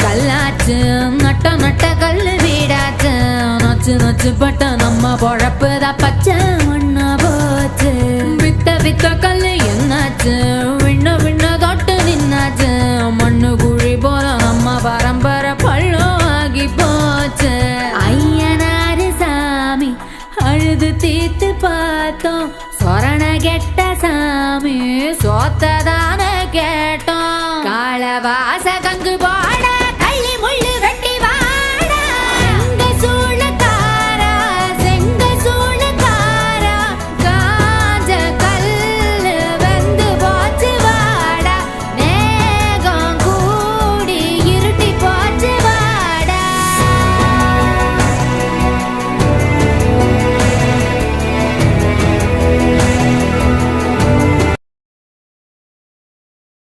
கல்லாச்சு நட்ட நட்ட கல்லு வீடாச்சு நச்சு நச்சு பட்ட நம்ம பொழப்புதான் பச்சை மண்ணா போச்சு வித்த வித்த கல்லு என்னாச்சு விண்ண விண்ண தொட்டு நின்னாச்சு மண்ணு குழி போல நம்ம பரம்பரை பள்ளம் ஆகி போச்சு ஐயனாரு சாமி அழுது தீத்து பார்த்தோம் சொரண கெட்ட சாமி சோத்ததான கேட்டோம் காலவாச கங்கு போட